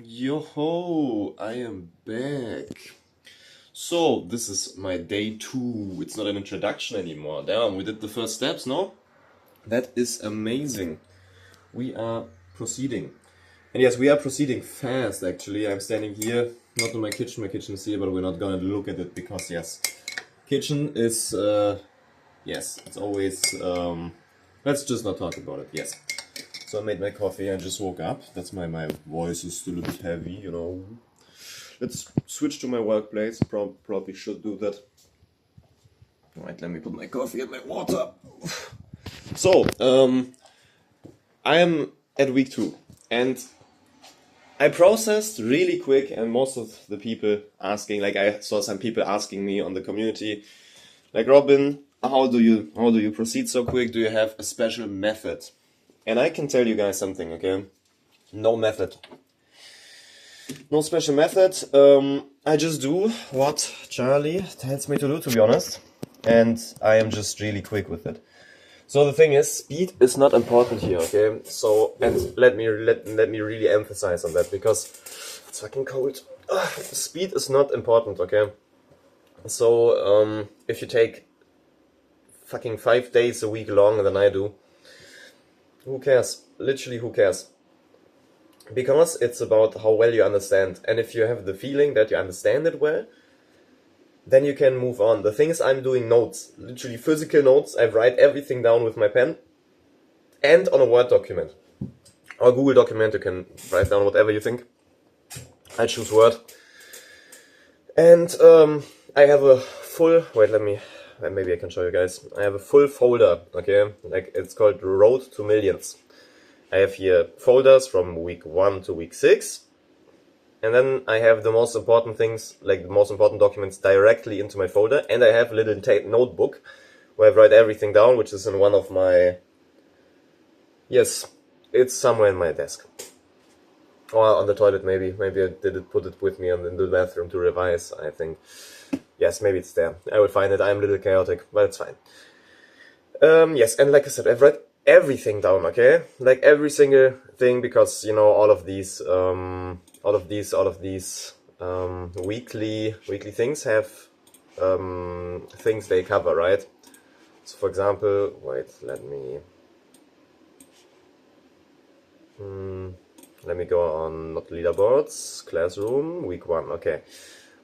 Yo-ho, I am back. So, this is my day 2. It's not an introduction anymore. Damn, we did the first steps, no? That is amazing. We are proceeding. And yes, we are proceeding fast, actually. I'm standing here, not in my kitchen is here, but we're not gonna look at it because, yes, kitchen is, yes, it's always, let's just not talk about it, yes. So I made my coffee, I just woke up. That's my voice is still a bit heavy, you know. Let's switch to my workplace. Probably should do that. Alright, let me put my coffee and my water. So, I am at week 2. And I processed really quick, and most of the people asking, like I saw some people asking me on the community, like, Robin, how do you proceed so quick? Do you have a special method? And I can tell you guys something, okay? No method. No special method. I just do what Charlie tells me to do, to be honest. And I am just really quick with it. So the thing is, speed is not important here, okay? So, and let me really emphasize on that, because it's fucking cold. Speed is not important, okay? So, if you take fucking 5 days a week longer than I do, who cares? Literally, who cares? Because it's about how well you understand. And if you have the feeling that you understand it well, then you can move on. The thing is, I'm doing notes. Literally physical notes. I write everything down with my pen. And on a Word document. Or Google document, you can write down whatever you think. I choose Word. And I have a full... Wait, maybe I can show you guys. I have a full folder, okay? Like, it's called Road to Millions. I have here folders from week 1 to week 6. And then I have the most important things, like the most important documents, directly into my folder. And I have a little notebook where I write everything down, which is in one of my... Yes, it's somewhere in my desk. Or on the toilet, maybe. Maybe I put it with me in the bathroom to revise, I think. Yes, maybe it's there. I will find it. I'm a little chaotic, but it's fine. Yes, and like I said, I've read everything down, okay? Like every single thing, because, you know, all of these weekly things have things they cover, right? So, for example, wait, let me go on, not leaderboards, classroom, week 1, okay.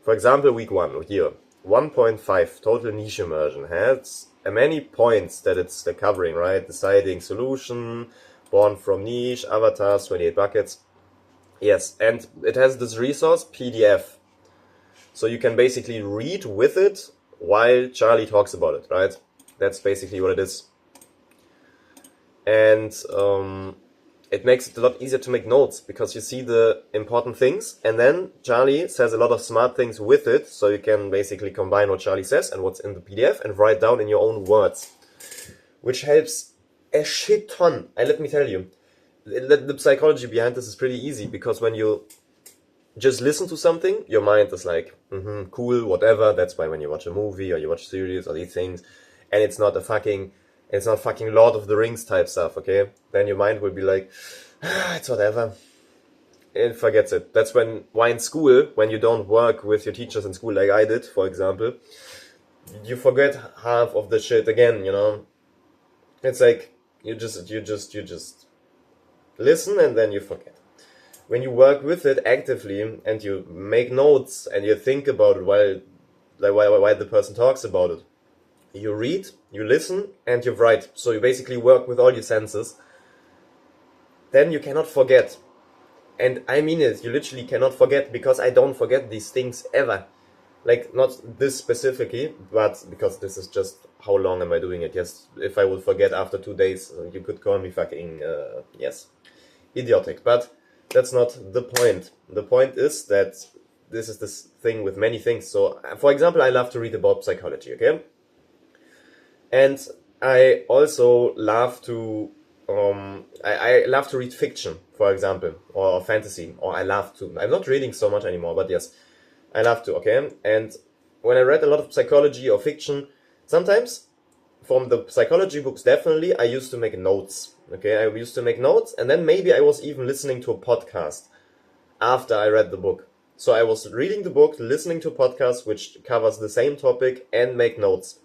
For example, week 1, here, 1.5, total niche immersion, has many points that it's covering, right? Deciding solution, born from niche, avatars, 28 buckets. Yes, and it has this resource, PDF. So you can basically read with it while Charlie talks about it, right? That's basically what it is. And it makes it a lot easier to make notes, because you see the important things, and then Charlie says a lot of smart things with it, so you can basically combine what Charlie says and what's in the PDF and write down in your own words, which helps a shit ton. And let me tell you, the psychology behind this is pretty easy, because when you just listen to something, your mind is like, cool, whatever. That's why when you watch a movie or you watch a series or these things, and it's not fucking Lord of the Rings type stuff, okay? Then your mind will be like, it's whatever. It forgets it. That's why in school, when you don't work with your teachers in school, like I did, for example, you forget half of the shit again, you know? It's like, you just listen and then you forget. When you work with it actively and you make notes and you think about it while the person talks about it, you read, you listen, and you write. So you basically work with all your senses. Then you cannot forget. And I mean it, you literally cannot forget, because I don't forget these things ever. Like, not this specifically, but because this is just how long am I doing it. Yes, if I would forget after 2 days, you could call me fucking, yes, idiotic. But that's not the point. The point is that this is this thing with many things. So, for example, I love to read about psychology, okay? And I also love to, I love to read fiction, for example, or fantasy, or I love to. I'm not reading so much anymore, but yes, I love to, okay? And when I read a lot of psychology or fiction, sometimes, from the psychology books definitely, I used to make notes, okay? I used to make notes, and then maybe I was even listening to a podcast. after I read the book. So I was reading the book, listening to podcasts which covers the same topic, and make notes.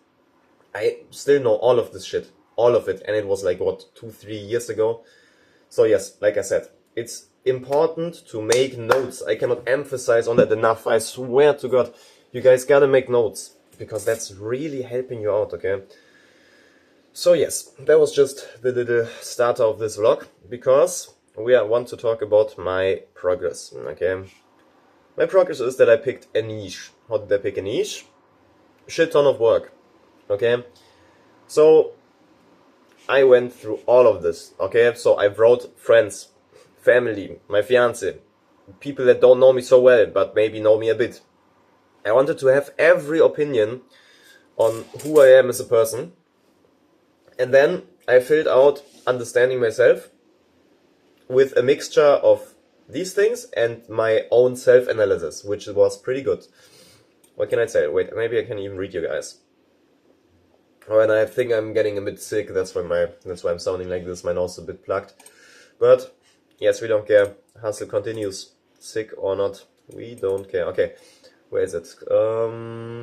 I still know all of this shit. All of it. And it was like, what, 2-3 years ago? So yes, like I said, it's important to make notes. I cannot emphasize on that enough. I swear to God, you guys gotta make notes, because that's really helping you out, okay? So yes, that was just the little starter of this vlog, because we want to talk about my progress, okay? My progress is that I picked a niche. How did I pick a niche? Shit ton of work, okay? So I went through all of this, okay? So I wrote friends, family, my fiance, people that don't know me so well, but maybe know me a bit. I wanted to have every opinion on who I am as a person. And then I filled out understanding myself with a mixture of these things and my own self-analysis, which was pretty good. What can I say? Wait, maybe I can even read you guys. Oh, and I think I'm getting a bit sick. That's why I'm sounding like this. My nose is a bit plugged. But yes, we don't care. Hustle continues. Sick or not, we don't care. Okay, where is it?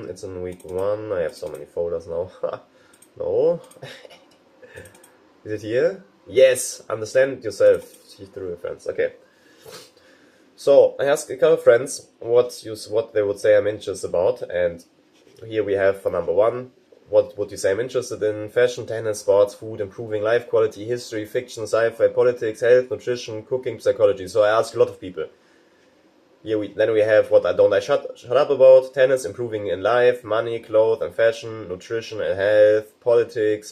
It's in week 1. I have so many folders now. No. Is it here? Yes. Understand yourself. See through your friends. Okay. So I asked a couple of friends what they would say I'm interested about, and here we have for number 1. What would you say I'm interested in? Fashion, tennis, sports, food, improving life quality, history, fiction, sci-fi, politics, health, nutrition, cooking, psychology. So I asked a lot of people. Then we have what I shut up about: tennis, improving in life, money, clothes and fashion, nutrition and health, politics,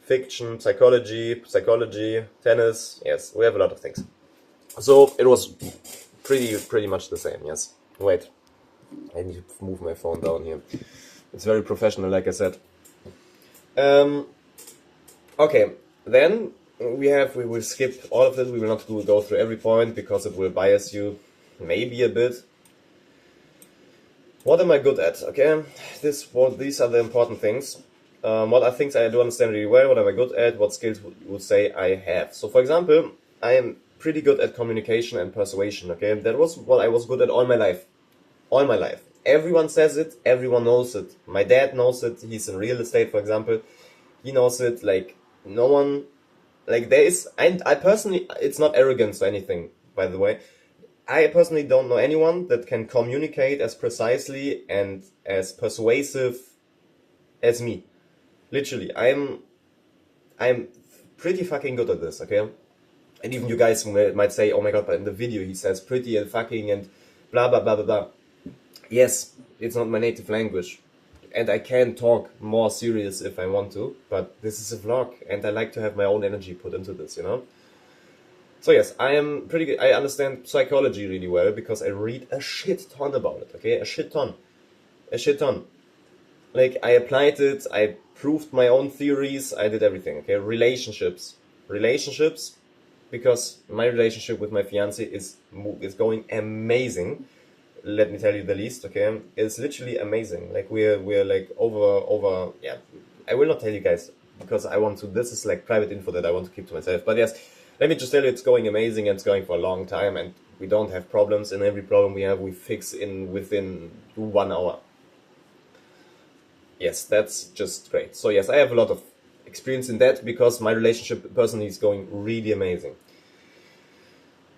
fiction, psychology, tennis. Yes, we have a lot of things. So it was pretty much the same. Yes. Wait, I need to move my phone down here. It's very professional, like I said. Okay, then we will skip all of this. We will not go through every point, because it will bias you maybe a bit. What am I good at? Okay, these are the important things. What are things I do understand really well? What am I good at? What skills would say I have? So, for example, I am pretty good at communication and persuasion. Okay, that was what I was good at all my life. All my life. Everyone says it, everyone knows it. My dad knows it, he's in real estate, for example. He knows it, like, no one, like, there is, and I personally, it's not arrogance or anything, by the way. I personally don't know anyone that can communicate as precisely and as persuasive as me. Literally, I'm pretty fucking good at this, okay? And even you guys might say, oh my god, but in the video he says pretty and fucking and blah blah blah blah blah. Yes, it's not my native language, and I can talk more serious if I want to, but this is a vlog, and I like to have my own energy put into this, you know? So yes, I am pretty good. I understand psychology really well, because I read a shit ton about it, okay? A shit ton. Like, I applied it, I proved my own theories, I did everything, okay? Relationships, because my relationship with my fiance is going amazing. Let me tell you the least, okay? It's literally amazing. Like, we're like over, yeah. I will not tell you guys, because this is like private info that I want to keep to myself. But yes, let me just tell you, it's going amazing, and it's going for a long time, and we don't have problems, and every problem we have, we fix within 1 hour. Yes, that's just great. So yes, I have a lot of experience in that, because my relationship personally is going really amazing.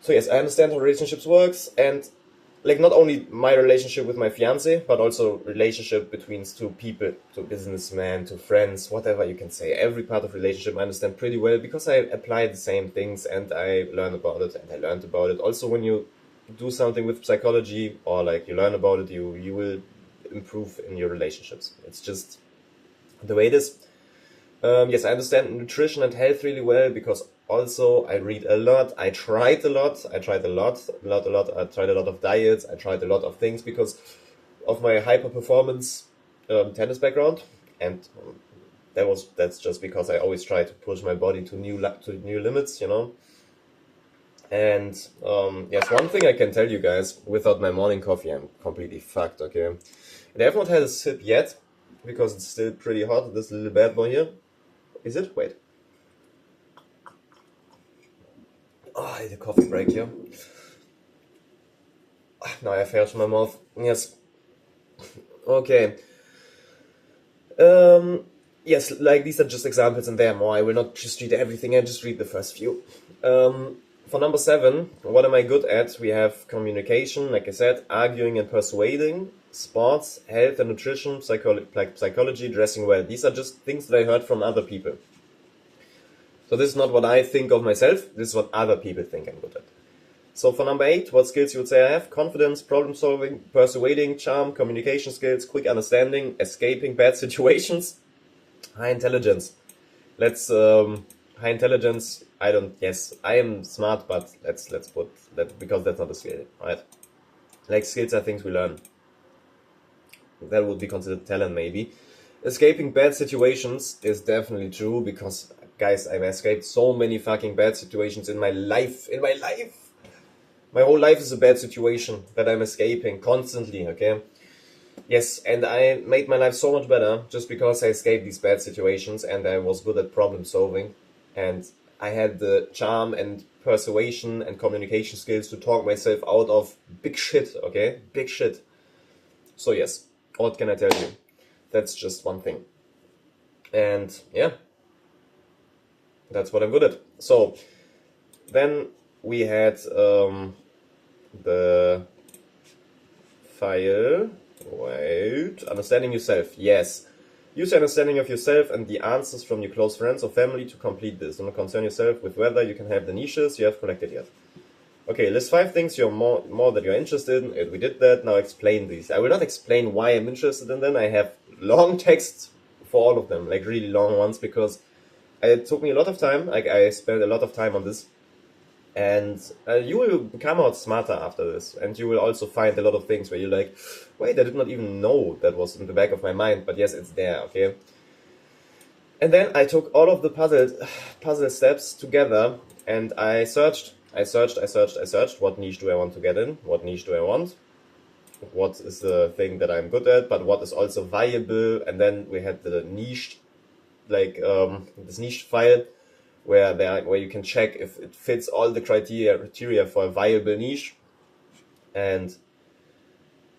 So yes, I understand how relationships works, and like, not only my relationship with my fiance, but also relationship between 2 people, to businessmen, to friends, whatever you can say. Every part of relationship I understand pretty well, because I apply the same things and I learn about it, and I learned about it. Also, when you do something with psychology, or like you learn about it, you will improve in your relationships. It's just the way it is. Yes, I understand nutrition and health really well, because also I read a lot. I tried a lot. I tried a lot. I tried a lot of diets. I tried a lot of things, because of my hyper performance tennis background, and that's just because I always try to push my body to new limits, you know. And yes, one thing I can tell you guys: without my morning coffee, I'm completely fucked. Okay, and I have not had a sip yet, because it's still pretty hot. This little bad boy here. Is it? Wait. Oh, I need a coffee break here. Now I have hair in my mouth. Yes. Okay. Yes, like these are just examples and there are more. I will not just read everything, I just read the first few. For number 7, what am I good at? We have communication, like I said, arguing and persuading, sports, health and nutrition, psychology, dressing well. These are just things that I heard from other people. So this is not what I think of myself, this is what other people think I'm good at. So for number 8, what skills you would say I have? Confidence, problem solving, persuading, charm, communication skills, quick understanding, escaping bad situations, high intelligence. High intelligence, yes, I am smart, but let's put that, because that's not a skill, right? Like skills are things we learn. That would be considered talent maybe. Escaping bad situations is definitely true, because guys, I've escaped so many fucking bad situations in my life. My whole life is a bad situation that I'm escaping constantly, okay? Yes, and I made my life so much better just because I escaped these bad situations and I was good at problem solving. And I had the charm and persuasion and communication skills to talk myself out of big shit, okay? Big shit. So yes, what can I tell you? That's just one thing. And yeah, that's what I'm good at. So then we had the file, wait, understanding yourself, yes. Use your understanding of yourself and the answers from your close friends or family to complete this. Do not concern yourself with whether you can have the niches you have collected yet. Okay, list 5 things you're more that you're interested in. We did that, now explain these. I will not explain why I'm interested in them. I have long texts for all of them, like really long ones, because it took me a lot of time. Like I spent a lot of time on this. And you will come out smarter after this, and you will also find a lot of things where you're like, wait, I did not even know that was in the back of my mind, but yes, it's there, okay? And then I took all of the puzzle steps together, and I searched. What niche do I want to get in? What niche do I want? What is the thing that I'm good at, but what is also viable? And then we had the niche, like this niche file, where you can check if it fits all the criteria for a viable niche. And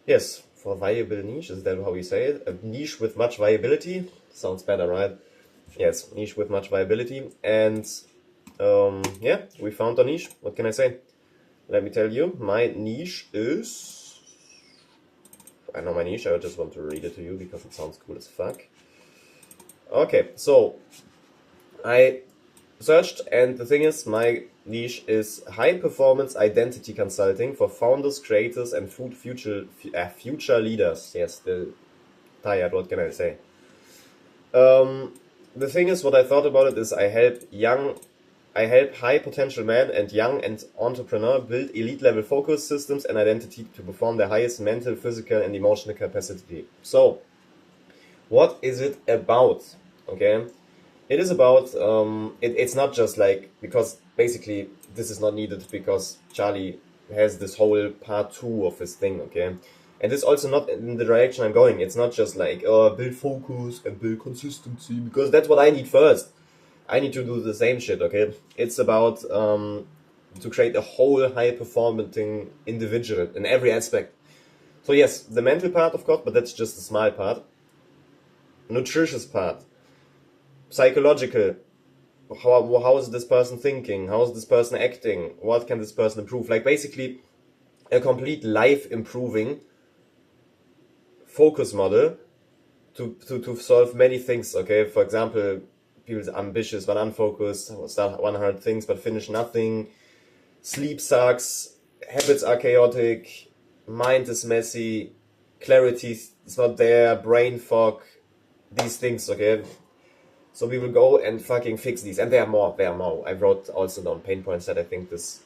yes, for a viable niche, is that how we say it? A niche with much viability? Sounds better, right? Yes, niche with much viability. And yeah, we found a niche. What can I say? Let me tell you, my niche is... I know my niche, I just want to read it to you because it sounds cool as fuck. Okay, so I searched, and the thing is, my niche is high performance identity consulting for founders, creators, and future leaders. Yes, tired. What can I say? The thing is, what I thought about it is, I help high potential men and young and entrepreneur build elite level focus systems and identity to perform their highest mental, physical, and emotional capacity. So, what is it about? Okay. It is about, it's not just like, because basically this is not needed because Charlie has this whole part 2 of his thing, okay? And it's also not in the direction I'm going. It's not just like, build focus and build consistency, because that's what I need first. I need to do the same shit, okay? It's about to create a whole high-performing individual in every aspect. So yes, the mental part, of course, but that's just a small part. Nutritious part. Psychological. How is this person thinking? How is this person acting? What can this person improve? Like basically a complete life improving focus model to solve many things, okay? For example, people's ambitious but unfocused, start 100 things but finish nothing, sleep sucks, habits are chaotic, mind is messy, clarity is not there, brain fog, these things, okay? So we will go and fucking fix these. And there are more. I wrote also down pain points that I think this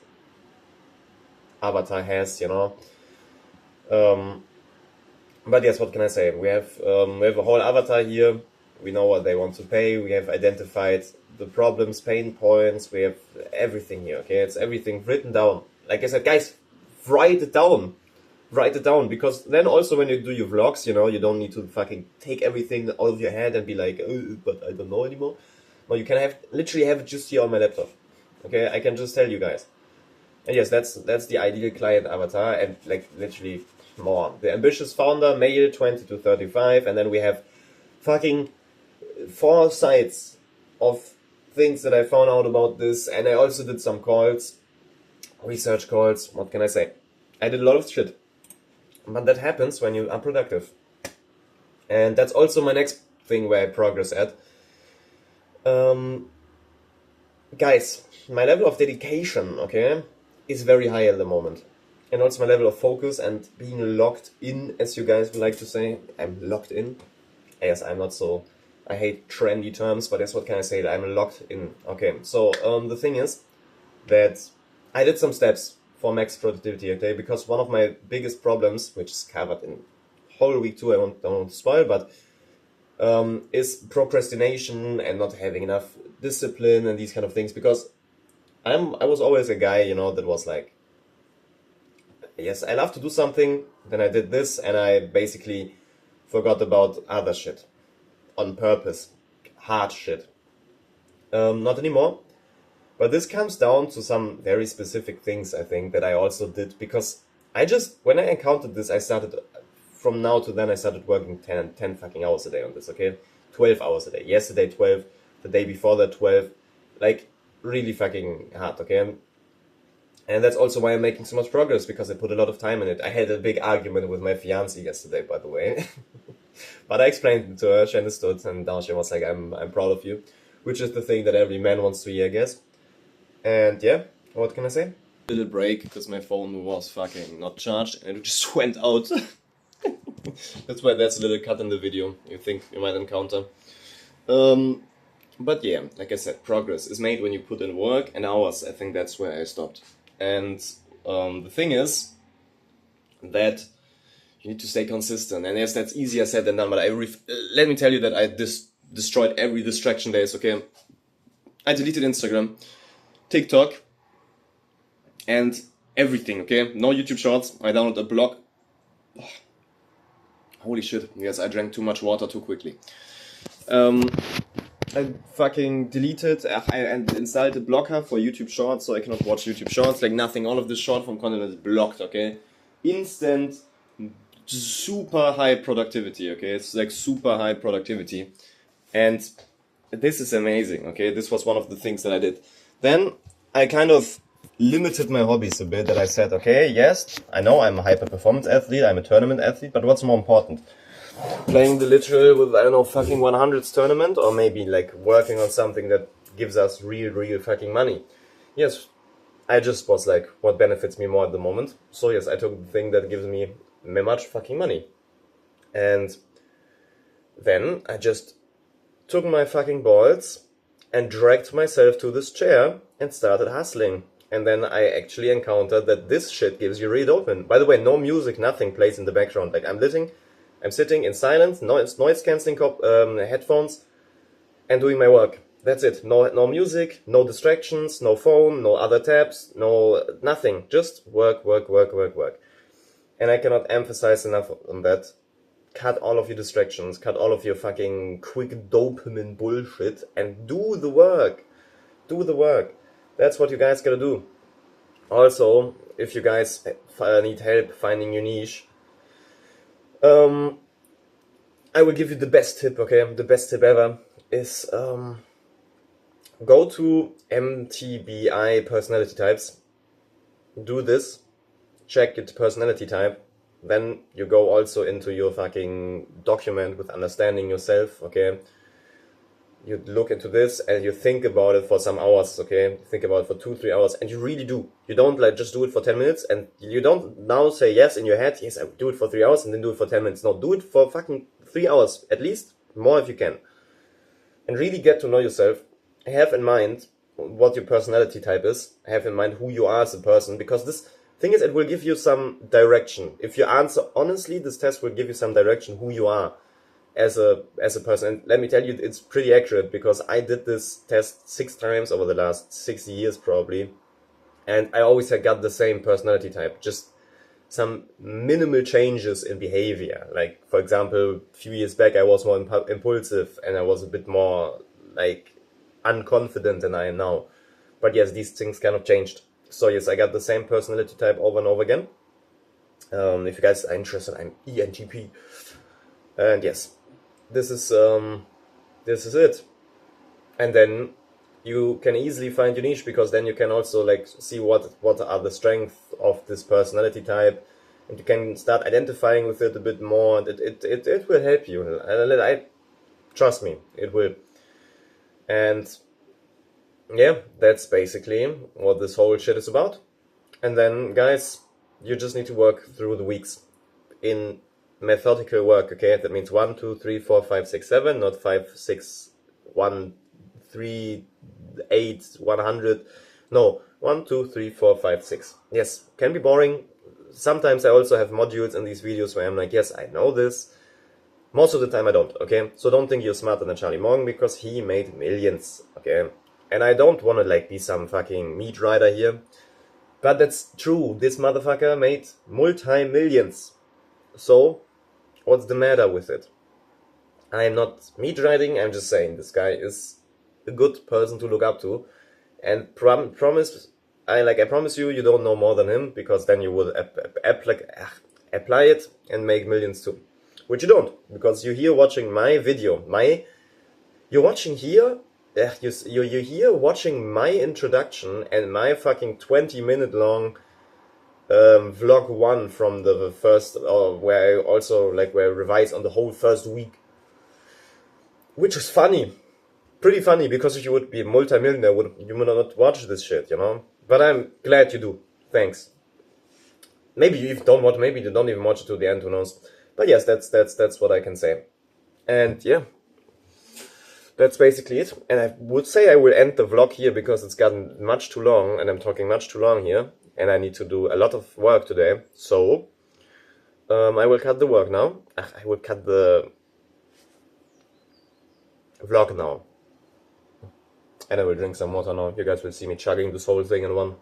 avatar has, you know. But yes, what can I say? We have a whole avatar here. We know what they want to pay. We have identified the problems, pain points. We have everything here, okay? It's everything written down. Like I said, guys, write it down. Write it down, because then also when you do your vlogs, you know, you don't need to fucking take everything out of your head and be like, oh, but I don't know anymore. No, you can literally have it just here on my laptop. Okay, I can just tell you guys. And yes, that's the ideal client avatar, and like literally more. The ambitious founder, male, 20 to 35, and then we have fucking 4 sites of things that I found out about this, and I also did some calls, research calls. What can I say? I did a lot of shit. But that happens when you are productive. And that's also my next thing where I progress at. Guys, my level of dedication, okay, is very high at the moment. And also my level of focus and being locked in, as you guys would like to say. I'm locked in. Yes, I'm not so... I hate trendy terms, but that's what can I say? I'm locked in. Okay, so the thing is that I did some steps for max productivity, okay? Because one of my biggest problems, which is covered in whole week 2, I don't want to spoil, but is procrastination and not having enough discipline and these kind of things. Because I was always a guy, you know, that was like, yes, I love to do something, then I did this, and I basically forgot about other shit. On purpose. Hard shit. Not anymore. But this comes down to some very specific things, I think, that I also did. Because when I encountered this, I started, from now to then, I started working 10 fucking hours a day on this, okay? 12 hours a day. Yesterday, 12. The day before that, 12. Like, really fucking hard, okay? And that's also why I'm making so much progress, because I put a lot of time in it. I had a big argument with my fiancée yesterday, by the way. But I explained it to her, she understood, and now she was like, I'm proud of you. Which is the thing that every man wants to hear, I guess. And yeah, what can I say? Little break, because my phone was fucking not charged, and it just went out. That's why that's a little cut in the video, you think you might encounter. But yeah, like I said, progress is made when you put in work and hours. I think that's where I stopped. And the thing is that you need to stay consistent. And yes, that's easier said than done, but let me tell you that I destroyed every distraction days, okay? I deleted Instagram, TikTok, and everything, okay? No YouTube Shorts. I downloaded a blog. Oh, holy shit. Yes, I drank too much water too quickly. I fucking deleted and installed a blocker for YouTube Shorts, so I cannot watch YouTube Shorts, like nothing. All of this short form content is blocked, okay? Instant, super high productivity, okay? It's like super high productivity. And this is amazing, okay? This was one of the things that I did. Then I kind of limited my hobbies a bit, that I said, okay, yes, I know I'm a hyper-performance athlete, I'm a tournament athlete, but what's more important? Playing the literal with, I don't know, fucking 100s tournament, or maybe like working on something that gives us real fucking money? Yes, I just was like, what benefits me more at the moment? So yes, I took the thing that gives me much fucking money. And then I just took my fucking balls and dragged myself to this chair and started hustling. And then I actually encountered that this shit gives you real dopamine. By the way, no music, nothing plays in the background. Like I'm sitting in silence, noise cancelling headphones, and doing my work. That's it. No music, no distractions, no phone, no other tabs, no nothing. Just work. And I cannot emphasize enough on that. Cut all of your distractions, cut all of your fucking quick dopamine bullshit, and do the work. Do the work. That's what you guys gotta do. Also, if you guys need help finding your niche, I will give you the best tip, okay? The best tip ever is go to MTBI personality types. Do this. Check your personality type. Then you go also into your fucking document with understanding yourself, okay? You look into this and you think about it for some hours, okay? Think about it for 2-3 hours, and you really do. You don't like just do it for 10 minutes, and you don't now say yes in your head, yes, I will do it for 3 hours and then do it for 10 minutes. No, do it for fucking 3 hours, at least, more if you can. And really get to know yourself. Have in mind what your personality type is. Have in mind who you are as a person, because this thing is, it will give you some direction. If you answer honestly, this test will give you some direction who you are as a person. And let me tell you, it's pretty accurate, because I did this test 6 times over the last 6 years probably, and I always had got the same personality type, just some minimal changes in behavior. Like, for example, a few years back I was more impulsive, and I was a bit more like unconfident than I am now. But yes, these things kind of changed. So yes, I got the same personality type over and over again. If you guys are interested, I'm ENTP. And yes, this is it. And then you can easily find your niche, because then you can also like see what are the strengths of this personality type, and you can start identifying with it a bit more, and it will help you. I trust me, it will. And yeah, that's basically what this whole shit is about. And then, guys, you just need to work through the weeks in methodical work, okay? That means 1, 2, 3, 4, 5, 6, 7, not 5, 6, 1, 3, 8, 100. No, 1, 2, 3, 4, 5, 6. Yes, can be boring. Sometimes I also have modules in these videos where I'm like, yes, I know this. Most of the time I don't, okay? So don't think you're smarter than Charlie Morgan, because he made millions, okay? And I don't want to like be some fucking meat rider here. But that's true, this motherfucker made multi-millions. So, what's the matter with it? I'm not meat riding, I'm just saying this guy is a good person to look up to. And promise you, you don't know more than him, because then you would apply it and make millions too. Which you don't, because you're here watching my video. You're watching here, you're here watching my introduction and my fucking 20-minute long vlog 1 from the first, where I also where I revise on the whole first week. Which is funny. Pretty funny, because if you would be a multi-millionaire, you would not watch this shit, you know? But I'm glad you do. Thanks. Maybe you even don't watch, maybe you don't even watch it to the end, who knows? But yes, that's what I can say. And yeah, that's basically it. And I would say I will end the vlog here, because it's gotten much too long, and I'm talking much too long here, and I need to do a lot of work today. So, I will cut the work now. I will cut the vlog now. And I will drink some water now. You guys will see me chugging this whole thing in one.